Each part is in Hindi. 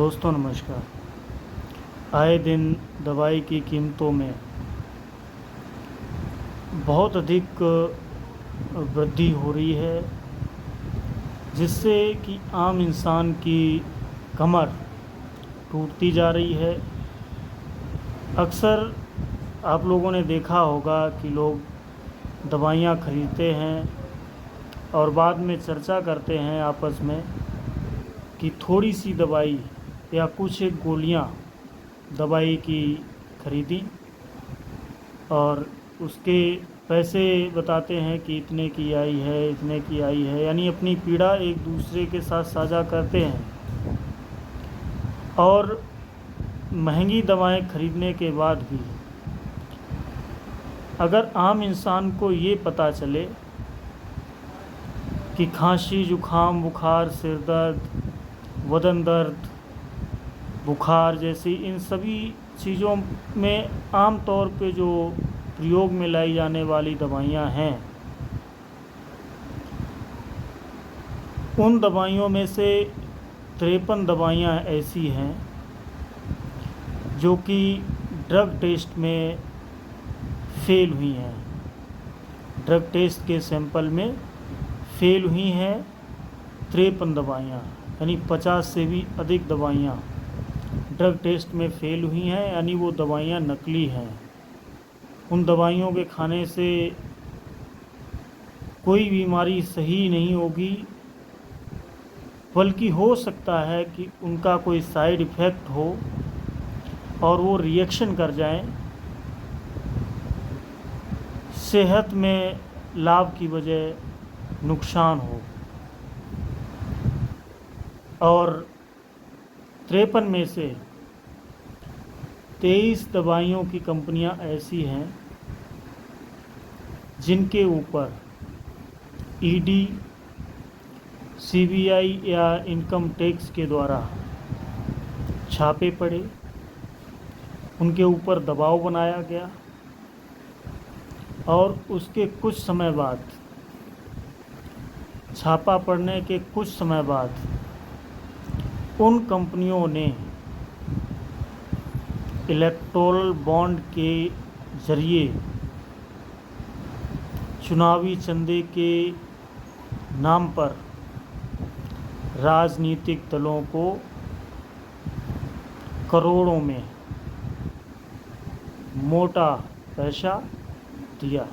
दोस्तों नमस्कार। आए दिन दवाई की कीमतों में बहुत अधिक वृद्धि हो रही है, जिससे कि आम इंसान की कमर टूटती जा रही है। अक्सर आप लोगों ने देखा होगा कि लोग दवाइयाँ खरीदते हैं और बाद में चर्चा करते हैं आपस में कि थोड़ी सी दवाई या कुछ एक गोलियाँ दवाई की खरीदी और उसके पैसे बताते हैं कि इतने की आई है, इतने की आई है, यानी अपनी पीड़ा एक दूसरे के साथ साझा करते हैं। और महंगी दवाएं खरीदने के बाद भी अगर आम इंसान को ये पता चले कि खांसी, जुखाम, बुखार, सिर दर्द, बदन दर्द, बुखार जैसी इन सभी चीज़ों में आम तौर पे जो प्रयोग में लाई जाने वाली दवाइयाँ हैं, उन दवाइयों में से 53 दवाइयाँ ऐसी हैं जो कि ड्रग टेस्ट में फेल हुई हैं। ड्रग टेस्ट के सैंपल में फेल हुई हैं 53 दवाइयाँ, यानी 50 से भी अधिक दवाइयाँ ड्रग टेस्ट में फेल हुई हैं, यानी वो दवाइयाँ नकली हैं। उन दवाइयों के खाने से कोई बीमारी सही नहीं होगी, बल्कि हो सकता है कि उनका कोई साइड इफ़ेक्ट हो और वो रिएक्शन कर जाएं, सेहत में लाभ की बजाय नुकसान हो। और 53 में से 23 दवाइयों की कंपनियां ऐसी हैं जिनके ऊपर ईडी, सीबीआई या इनकम टैक्स के द्वारा छापे पड़े, उनके ऊपर दबाव बनाया गया और उसके कुछ समय बाद, छापा पड़ने के कुछ समय बाद उन कंपनियों ने इलेक्टोरल बॉन्ड के ज़रिए चुनावी चंदे के नाम पर राजनीतिक दलों को करोड़ों में मोटा पैसा दिया।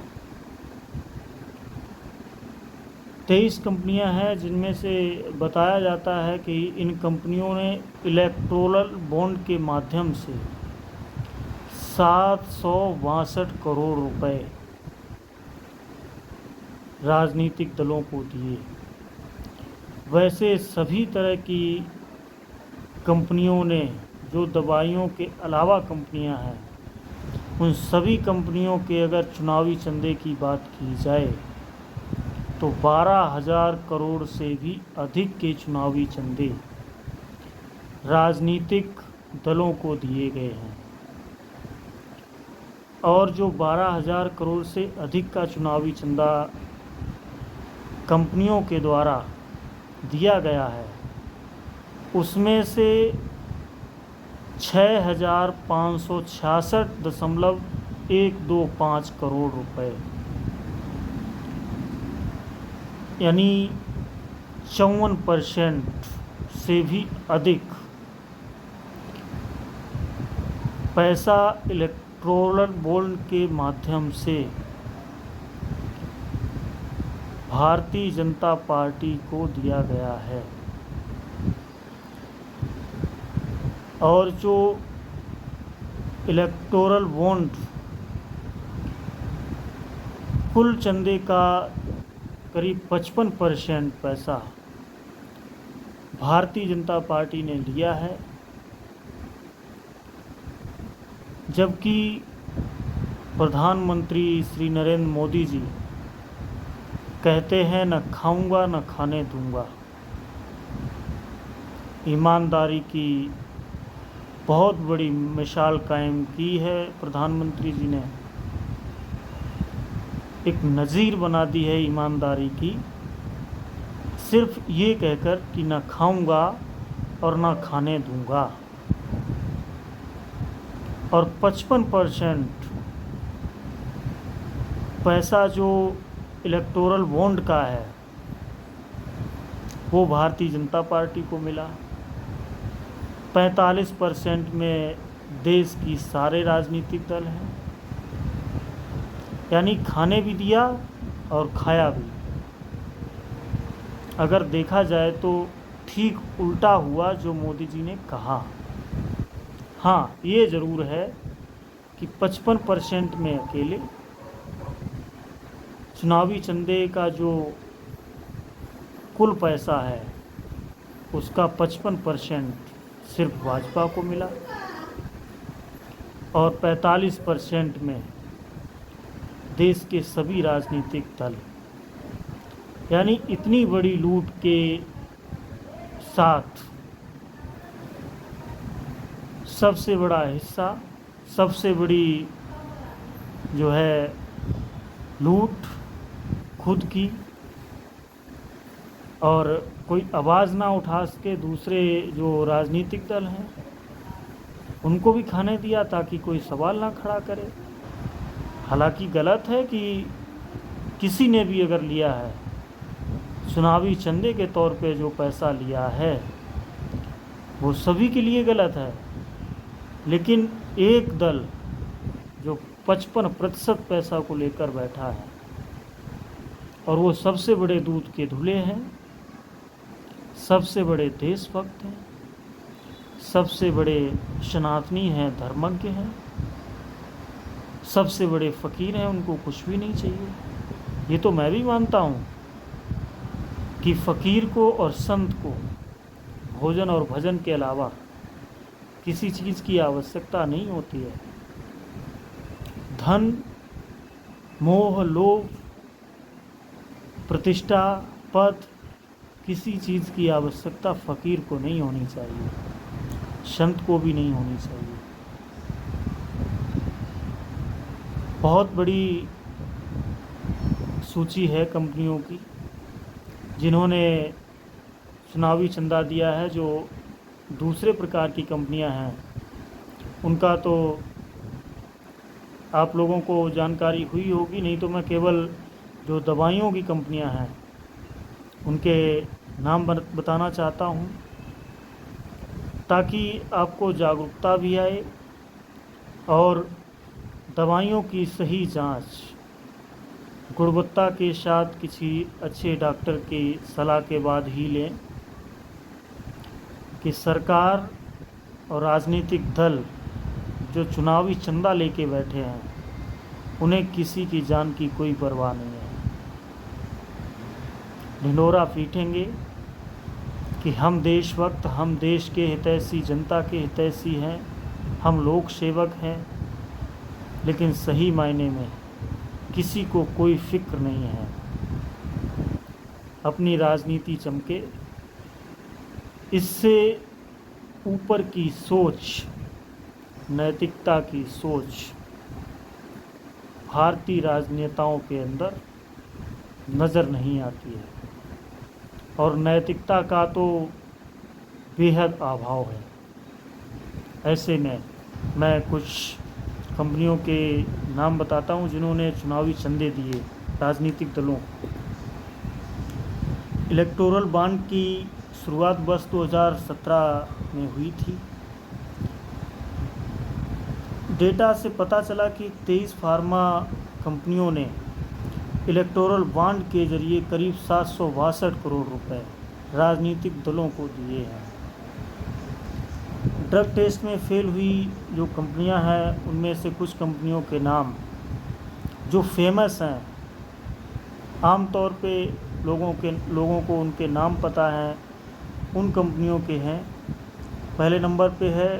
23 कंपनियां हैं जिनमें से बताया जाता है कि इन कंपनियों ने इलेक्टोरल बॉन्ड के माध्यम से 762 करोड़ रुपए राजनीतिक दलों को दिए। वैसे सभी तरह की कंपनियों ने, जो दवाइयों के अलावा कंपनियां हैं, उन सभी कंपनियों के अगर चुनावी चंदे की बात की जाए तो 12,000 करोड़ से भी अधिक के चुनावी चंदे राजनीतिक दलों को दिए गए हैं। और जो 12,000 करोड़ से अधिक का चुनावी चंदा कंपनियों के द्वारा दिया गया है, उसमें से 6,566.125 करोड़ रुपए, यानी 54% से भी अधिक पैसा इलेक्टोरल बॉन्ड के माध्यम से भारतीय जनता पार्टी को दिया गया है। और जो इलेक्टोरल बॉन्ड कुल चंदे का करीब 55% पैसा भारतीय जनता पार्टी ने लिया है, जबकि प्रधानमंत्री श्री नरेंद्र मोदी जी कहते हैं न खाऊंगा न खाने दूंगा। ईमानदारी की बहुत बड़ी मिसाल कायम की है प्रधानमंत्री जी ने, एक नज़ीर बना दी है ईमानदारी की, सिर्फ ये कहकर कि न खाऊंगा और ना खाने दूंगा। और 55% पैसा जो इलेक्टोरल बॉन्ड का है वो भारतीय जनता पार्टी को मिला। 45% में देश की सारे राजनीतिक दल हैं, यानी खाने भी दिया और खाया भी। अगर देखा जाए तो ठीक उल्टा हुआ जो मोदी जी ने कहा। हाँ, ये ज़रूर है कि 55% में अकेले चुनावी चंदे का जो कुल पैसा है उसका 55% सिर्फ भाजपा को मिला और 45% में देश के सभी राजनीतिक दल। यानी इतनी बड़ी लूट के साथ सबसे बड़ा हिस्सा, सबसे बड़ी जो है लूट खुद की, और कोई आवाज़ ना उठा सके दूसरे जो राजनीतिक दल हैं उनको भी खाने दिया ताकि कोई सवाल ना खड़ा करे। हालांकि गलत है कि किसी ने भी अगर लिया है चुनावी चंदे के तौर पे जो पैसा लिया है वो सभी के लिए गलत है, लेकिन एक दल जो 55% पैसा को लेकर बैठा है और वो सबसे बड़े दूध के धुले हैं, सबसे बड़े देशभक्त हैं, सबसे बड़े सनातनी हैं, धर्मज्ञ हैं, सबसे बड़े फ़कीर हैं, उनको कुछ भी नहीं चाहिए। ये तो मैं भी मानता हूँ कि फ़कीर को और संत को भोजन और भजन के अलावा किसी चीज़ की आवश्यकता नहीं होती है। धन, मोह, लोभ, प्रतिष्ठा, पद, किसी चीज़ की आवश्यकता फ़कीर को नहीं होनी चाहिए, संत को भी नहीं होनी चाहिए। बहुत बड़ी सूची है कंपनियों की जिन्होंने चुनावी चंदा दिया है। जो दूसरे प्रकार की कंपनियां हैं उनका तो आप लोगों को जानकारी हुई होगी, नहीं तो मैं केवल जो दवाइयों की कंपनियां हैं उनके नाम बताना चाहता हूं ताकि आपको जागरूकता भी आए और दवाइयों की सही जांच गुणवत्ता के साथ किसी अच्छे डॉक्टर की सलाह के बाद ही लें कि सरकार और राजनीतिक दल जो चुनावी चंदा लेके बैठे हैं उन्हें किसी की जान की कोई परवाह नहीं है। ढिंढोरा पीटेंगे कि हम देशभक्त, हम देश के हितैषी, जनता के हितैषी हैं, हम लोक सेवक हैं, लेकिन सही मायने में किसी को कोई फिक्र नहीं है। अपनी राजनीति चमके, इससे ऊपर की सोच, नैतिकता की सोच भारतीय राजनेताओं के अंदर नज़र नहीं आती है और नैतिकता का तो बेहद अभाव है। ऐसे में मैं कुछ कंपनियों के नाम बताता हूं जिन्होंने चुनावी चंदे दिए राजनीतिक दलों को। इलेक्टोरल बॉन्ड की शुरुआत वर्ष 2017 में हुई थी। डेटा से पता चला कि 23 फार्मा कंपनियों ने इलेक्टोरल बॉन्ड के जरिए करीब 762 करोड़ रुपए राजनीतिक दलों को दिए हैं। ड्रग टेस्ट में फेल हुई जो कंपनियां हैं उनमें से कुछ कंपनियों के नाम जो फेमस हैं, आमतौर पे लोगों को उनके नाम पता है, उन कंपनियों के हैं। पहले नंबर पे है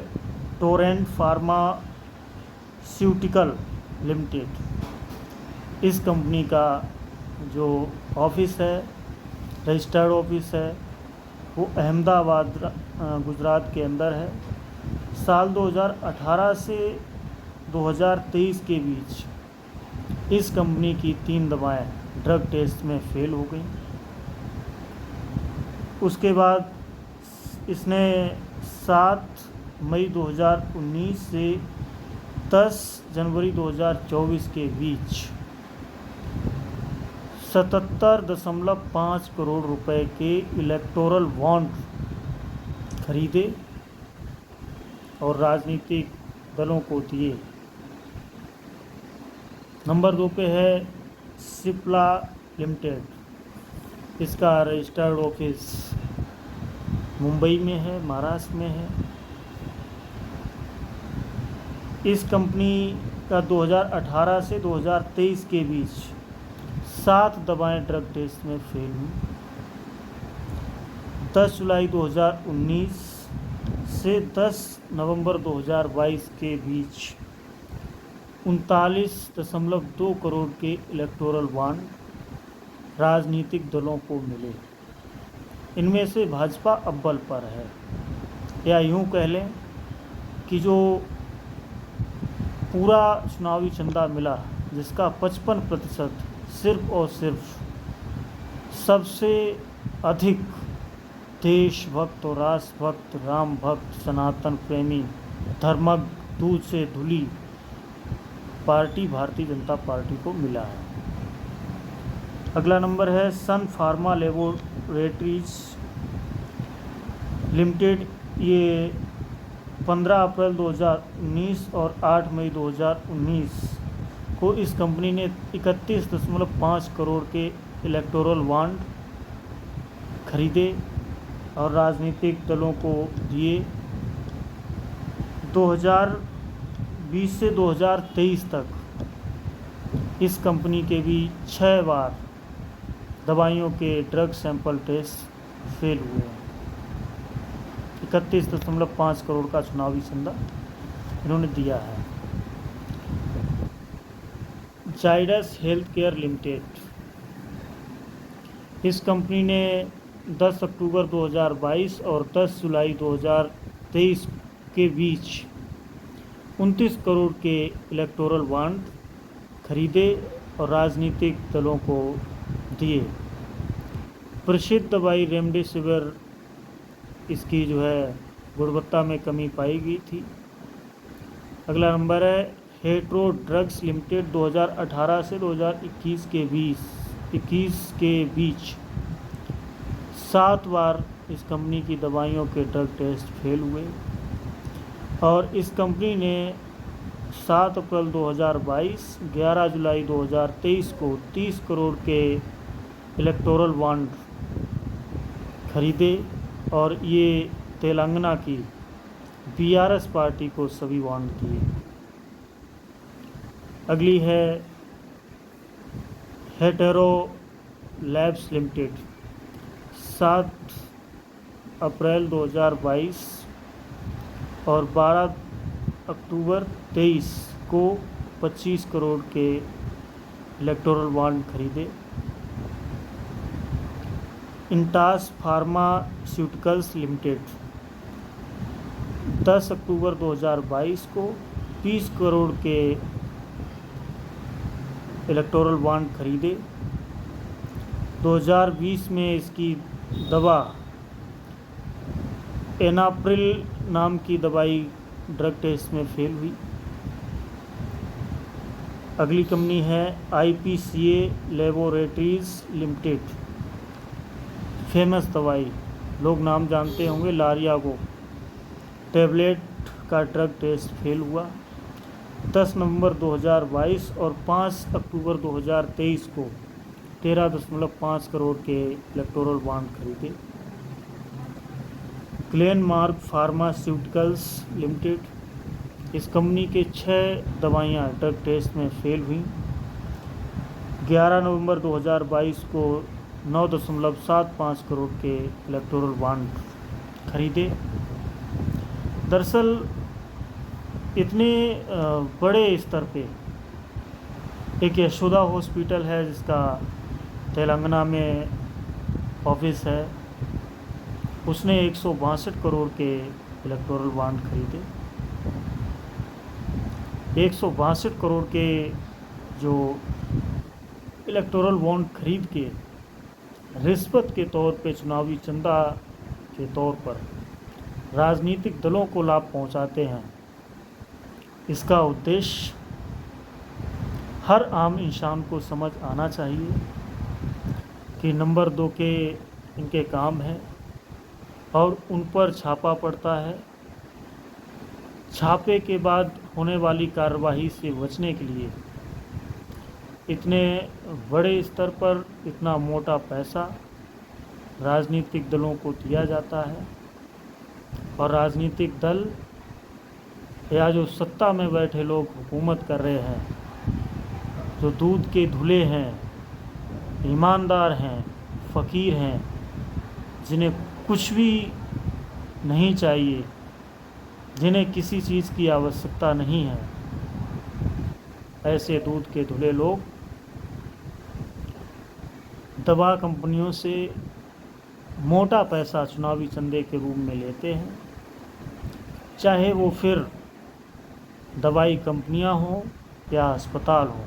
टोरेंट फार्मास्यूटिकल लिमिटेड। इस कंपनी का जो ऑफिस है, रजिस्टर्ड ऑफिस है, वो अहमदाबाद गुजरात के अंदर है। साल 2018 से 2023 के बीच इस कंपनी की 3 दवाएं ड्रग टेस्ट में फेल हो गई। उसके बाद इसने 7 मई 2019 से 10 जनवरी 2024 के बीच 77.5 करोड़ रुपए के इलेक्टोरल बॉन्ड खरीदे और राजनीतिक दलों को दिए। नंबर 2 पे है सिप्ला लिमिटेड। इसका रजिस्टर्ड ऑफिस मुंबई में है, महाराष्ट्र में है। इस कंपनी का 2018 से 2023 के बीच 7 दवाएं ड्रग टेस्ट में फेल हुई। 10 जुलाई 2019 से 10 नवंबर 2022 के बीच 39.2 करोड़ के इलेक्टोरल बॉन्ड राजनीतिक दलों को मिले। इनमें से भाजपा अव्वल पर है, या यूं कह लें कि जो पूरा चुनावी चंदा मिला जिसका 55% सिर्फ और सिर्फ सबसे अधिक देशभक्त और राष्ट्रभक्त, राम भक्त, सनातन प्रेमी, धर्मज्ञ, दूध से धुली पार्टी भारतीय जनता पार्टी को मिला है। अगला नंबर है सन फार्मा लेबोरेटरीज लिमिटेड। ये 15 अप्रैल 2019 और 8 मई 2019 को इस कंपनी ने 31.5 करोड़ के इलेक्टोरल बॉन्ड खरीदे और राजनीतिक दलों को दिए। 2020 से 2023 तक इस कंपनी के भी 6 बार दवाइयों के ड्रग सैंपल टेस्ट फेल हुए हैं। 31.5 करोड़ का चुनावी चंदा इन्होंने दिया है। Zydus health care limited. इस कंपनी ने 10 अक्टूबर 2022 और 10 जुलाई 2023 के बीच 29 करोड़ के इलेक्टोरल बॉन्ड खरीदे और राजनीतिक दलों को दिए। प्रसिद्ध दवाई रेमडेसिविर, इसकी जो है गुणवत्ता में कमी पाई गई थी। अगला नंबर है हेट्रो ड्रग्स लिमिटेड। 2018 से 2021 के बीच 7 बार इस कंपनी की दवाइयों के ड्रग टेस्ट फेल हुए और इस कंपनी ने 7 अप्रैल 2022, 11 जुलाई 2023 को 30 करोड़ के इलेक्टोरल बॉन्ड खरीदे और ये तेलंगाना की बीआरएस पार्टी को सभी बॉन्ड दिए। अगली है हेटेरो लैब्स लिमिटेड। 7 अप्रैल 2022 और 12 अक्टूबर 23 को 25 करोड़ के इलेक्टोरल बॉन्ड खरीदे। इंटास फार्मास्यूटिकल्स लिमिटेड 10 अक्टूबर 2022 को 30 करोड़ के इलेक्टोरल बॉन्ड खरीदे। 2020 में इसकी दवा एनाप्रिल नाम की दवाई ड्रग टेस्ट में फेल हुई। अगली कंपनी है आईपीसीए लेबोरेटरीज लिमिटेड। फेमस दवाई, लोग नाम जानते होंगे, लारियागो टैबलेट का ड्रग टेस्ट फेल हुआ। 10 नवंबर 2022 और 5 अक्टूबर 2023 को 13.5 करोड़ के इलेक्टोरल बॉन्ड खरीदे। Glenmark pharmaceuticals limited. इस कंपनी के 6 दवाइयाँ ड्रग टेस्ट में फेल हुई। 11 नवंबर 2022 को 9.75 करोड़ के इलेक्टोरल बॉन्ड खरीदे। दरअसल इतने बड़े स्तर पे एक यशोदा हॉस्पिटल है जिसका तेलंगाना में ऑफिस है, उसने 162 करोड़ के इलेक्टोरल बॉन्ड खरीदे। 162 करोड़ के जो इलेक्टोरल बॉन्ड खरीद के रिश्वत के तौर पे, चुनावी चंदा के तौर पर राजनीतिक दलों को लाभ पहुंचाते हैं। इसका उद्देश्य हर आम इंसान को समझ आना चाहिए कि नंबर 2 के इनके काम है और उन पर छापा पड़ता है। छापे के बाद होने वाली कार्रवाई से बचने के लिए इतने बड़े स्तर पर इतना मोटा पैसा राजनीतिक दलों को दिया जाता है और राजनीतिक दल या जो सत्ता में बैठे लोग हुकूमत कर रहे हैं, जो दूध के धुले हैं, ईमानदार हैं, फ़कीर हैं, जिन्हें कुछ भी नहीं चाहिए, जिन्हें किसी चीज़ की आवश्यकता नहीं है, ऐसे दूध के धुले लोग दवा कंपनियों से मोटा पैसा चुनावी चंदे के रूप में लेते हैं, चाहे वो फिर दवाई कंपनियां हों या अस्पताल हों।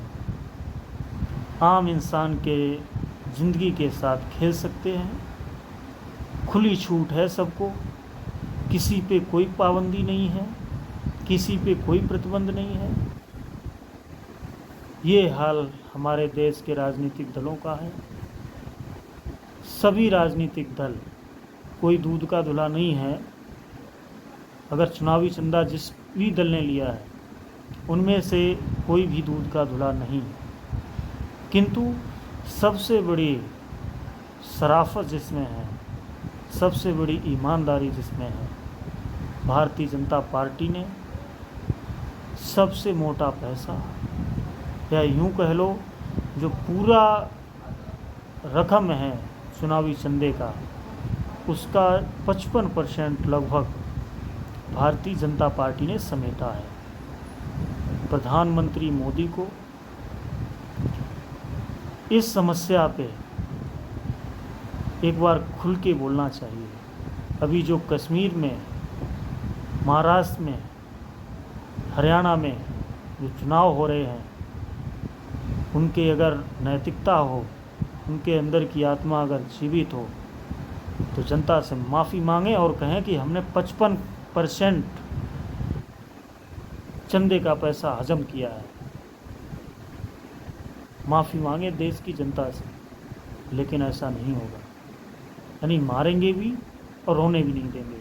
आम इंसान के ज़िंदगी के साथ खेल सकते हैं। खुली छूट है सबको, किसी पे कोई पाबंदी नहीं है, किसी पे कोई प्रतिबंध नहीं है। ये हाल हमारे देश के राजनीतिक दलों का है। सभी राजनीतिक दल, कोई दूध का धुला नहीं है। अगर चुनावी चंदा जिस भी दल ने लिया है उनमें से कोई भी दूध का धुला नहीं, किंतु सबसे बड़ी शराफत जिसमें है, सबसे बड़ी ईमानदारी जिसमें है, भारतीय जनता पार्टी ने सबसे मोटा पैसा, या यूं कह लो जो पूरा रकम है चुनावी चंदे का, उसका 55% लगभग भारतीय जनता पार्टी ने समेटा है। प्रधानमंत्री मोदी को इस समस्या पे एक बार खुल के बोलना चाहिए। अभी जो कश्मीर में, महाराष्ट्र में, हरियाणा में जो चुनाव हो रहे हैं, उनके अगर नैतिकता हो, उनके अंदर की आत्मा अगर जीवित हो, तो जनता से माफ़ी मांगें और कहें कि हमने 55% चंदे का पैसा हजम किया है। माफ़ी मांगे देश की जनता से, लेकिन ऐसा नहीं होगा। यानी मारेंगे भी और रोने भी नहीं देंगे।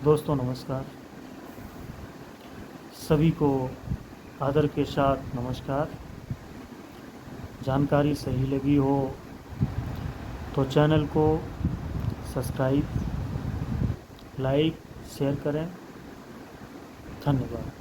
दोस्तों नमस्कार, सभी को आदर के साथ नमस्कार। जानकारी सही लगी हो तो चैनल को सब्सक्राइब, लाइक, शेयर करें। धन्यवाद।